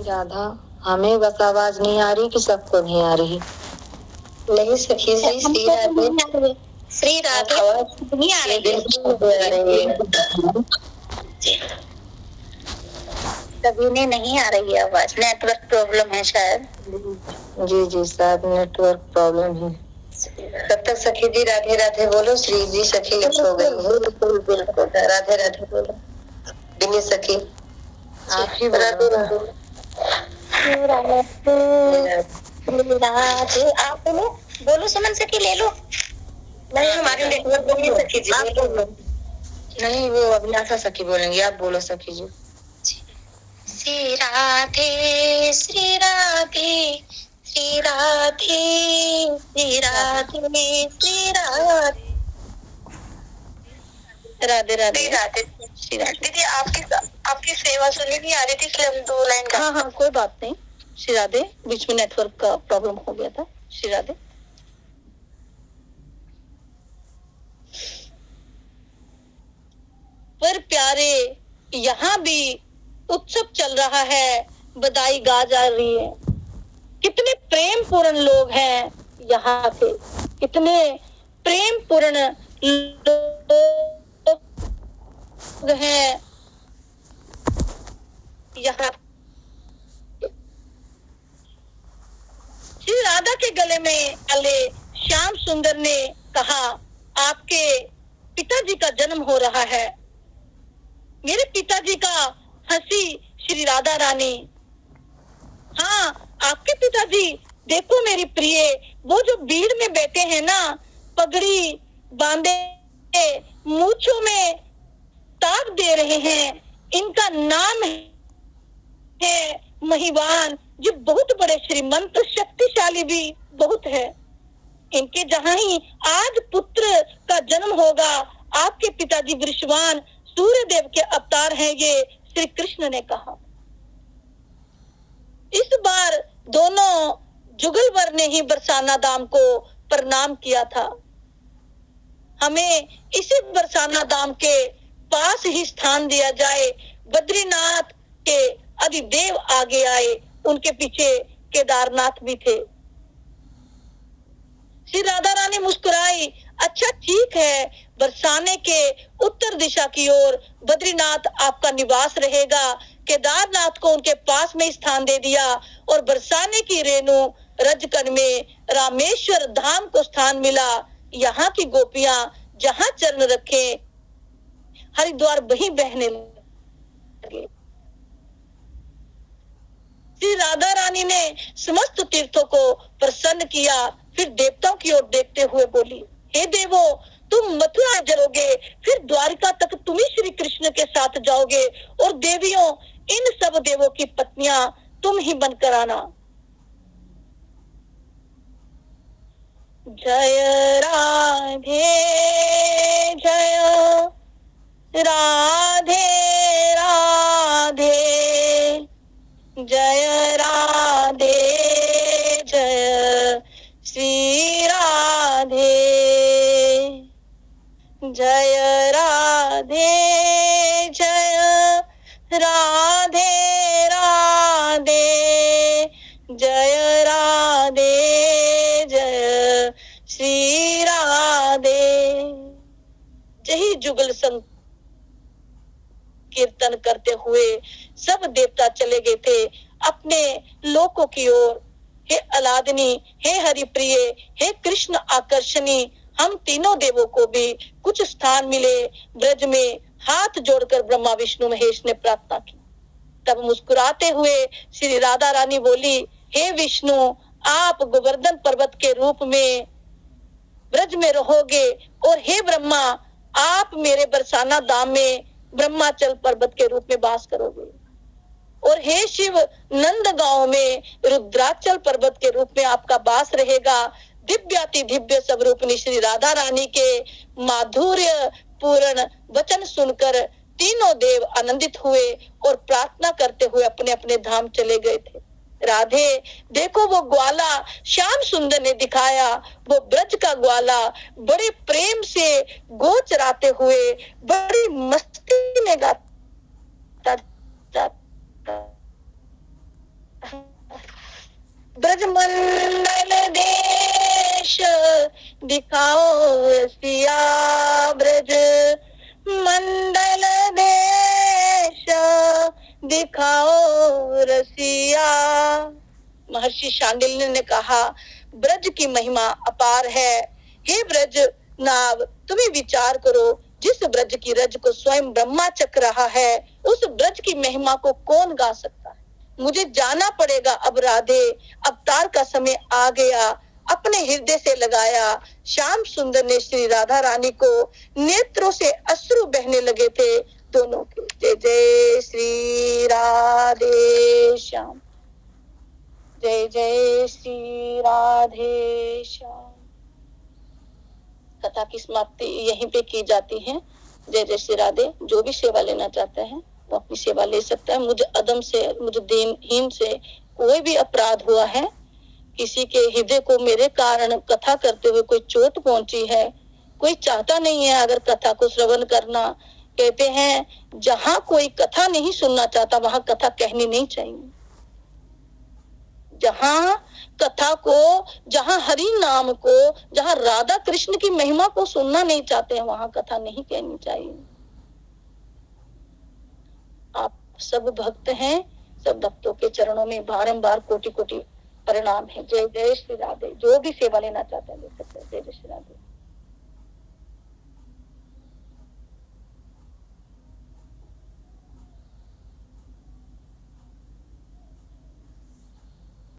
राधा, हमें बस आवाज नहीं आ रही कि सबको नहीं आ रही? नहीं सखी जी, श्री राधे, श्री राधे नहीं आ रही, सभी ने नहीं आ रही है आवाज। नेटवर्क प्रॉब्लम है शायद। जी जी, शायद नेटवर्क प्रॉब्लम है। तब तक सखी जी राधे राधे बोलो। श्री जी सखी हो गई है। बिल्कुल राधे राधे बोलो। बिनी सखी आप ही राधे बोलो। राधे आप बोलो। सुमन सखी ले लो। नहीं, हमारे नेटवर्क नहीं सखी जी, आप बोलो। नहीं, वो अभिलाषा सखी बोलेंगी, आप बोलो सखी जी। श्री राधे, श्री राधे, श्री राधे, श्री राधे, श्री राधे, राधे राधे राधे। दीदी आपकी सेवा सुनी नहीं आ रही थी, इसलिए हम 2 लाइन। हाँ हाँ, कोई बात नहीं। श्री राधे, बीच में नेटवर्क का प्रॉब्लम हो गया था। श्री राधे। पर प्यारे, यहाँ भी उत्सव चल रहा है, बधाई गा जा रही है। कितने प्रेम पूर्ण लोग हैं यहाँ के, कितने प्रेम पूर्ण लोग हैं यहाँ। श्री राधा के गले में वाले श्याम सुंदर ने कहा, आपके पिताजी का जन्म हो रहा है। मेरे पिताजी का हंसी श्री राधा रानी। हाँ, आपके पिताजी, देखो मेरी प्रिय, वो जो भीड़ में बैठे हैं ना, पगड़ी बांधे, मूंछों में ताक दे रहे हैं, इनका नाम है महिवान, जो बहुत बड़े श्रीमंत, शक्तिशाली भी बहुत है। इनके जहाँ ही आज पुत्र का जन्म होगा, आपके पिताजी वृषवान सूर्य देव के अवतार हैं, ये श्री कृष्ण ने कहा। इस बार दोनों जुगलवर ने ही बरसाना दाम को प्रणाम किया था। हमें इसी बरसाना दाम के पास ही स्थान दिया जाए। बद्रीनाथ के अधिदेव आगे आए, उनके पीछे केदारनाथ भी थे। श्री राधा रानी मुस्कुराई, अच्छा ठीक है, बरसाने के उत्तर दिशा की ओर बद्रीनाथ आपका निवास रहेगा। केदारनाथ को उनके पास में स्थान दे दिया और बरसाने की रेणु रजकन में रामेश्वर धाम को स्थान मिला। यहाँ की गोपियां जहाँ चरण रखे हरिद्वार वहीं बहने लगे। श्री राधा रानी ने समस्त तीर्थों को प्रसन्न किया, फिर देवताओं की ओर देखते हुए बोली, हे देवो, तुम मथुरा चलोगे, फिर द्वारिका तक तुम ही श्री कृष्ण के साथ जाओगे, और देवियों, इन सब देवों की पत्नियां तुम ही बनकर आना। जय राधे जय राधे राधे, जय राधे जय श्री राधे, जय राधे जय राधे राधे, जय राधे जय श्री राधे। यही जुगल संग कीर्तन करते हुए सब देवता चले गए थे अपने लोकों की ओर। हे अलादिनी, हे हरिप्रिय, हे कृष्ण आकर्षणी, हम तीनों देवों को भी कुछ स्थान मिले। ब्रज में हाथ जोड़कर ब्रह्मा विष्णु महेश ने प्रार्थना की। तब मुस्कुराते हुए श्री राधा रानी बोली, हे विष्णु, आप गोवर्धन पर्वत के रूप में ब्रज में रहोगे, और हे ब्रह्मा, आप मेरे बरसाना धाम में ब्रह्माचल पर्वत के रूप में वास करोगे, और हे शिव, नंदगांव में रुद्राचल पर्वत के रूप में आपका वास रहेगा। दिव्याति दिव्य स्वरूपनी श्री राधा रानी के माधुर्य पूर्ण वचन सुनकर तीनों देव आनंदित हुए और प्रार्थना करते हुए अपने अपने धाम चले गए थे। राधे, देखो वो ग्वाला श्याम सुंदर ने दिखाया, वो ब्रज का ग्वाला बड़े प्रेम से गो चराते हुए बड़ी मस्ती में गाता ब्रज मंडल देश दिखाओ सिया, ब्रज मंडल देश दिखाओ रसिया। महर्षि शांडिल्य ने कहा, ब्रज की महिमा अपार है। हे ब्रज नाव, तुम्हें विचार करो, जिस ब्रज की रज को स्वयं ब्रह्मा चख रहा है, उस ब्रज की महिमा को कौन गा सकता है। मुझे जाना पड़ेगा अब राधे, अवतार का समय आ गया। अपने हृदय से लगाया। श्याम सुंदर ने श्री राधा रानी को नेत्रों से अश्रु बहने लगे थे दोनों के। जय जय श्री राधे श्याम, जय जय श्री राधे श्याम। कथा की समाप्ति यहीं पे की जाती है। जय जय श्री राधे। जो भी सेवा लेना चाहता है वो अपनी सेवा ले सकता है। मुझे अदम से, मुझे दीनहीन से कोई भी अपराध हुआ है, किसी के हृदय को मेरे कारण कथा करते हुए कोई चोट पहुंची है, कोई चाहता नहीं है अगर कथा को श्रवण करना। कहते हैं जहां कोई कथा नहीं सुनना चाहता वहां कथा कहनी नहीं चाहिए। जहां कथा को, जहां हरि नाम को, जहां राधा कृष्ण की महिमा को सुनना नहीं चाहते हैं वहां कथा नहीं कहनी चाहिए। आप सब भक्त हैं, सब भक्तों के चरणों में बारंबार कोटि कोटि प्रणाम है। जय जय श्री राधे। जो भी सेवा लेना चाहते हैं ले सकते हैं। जय जय श्री राधे।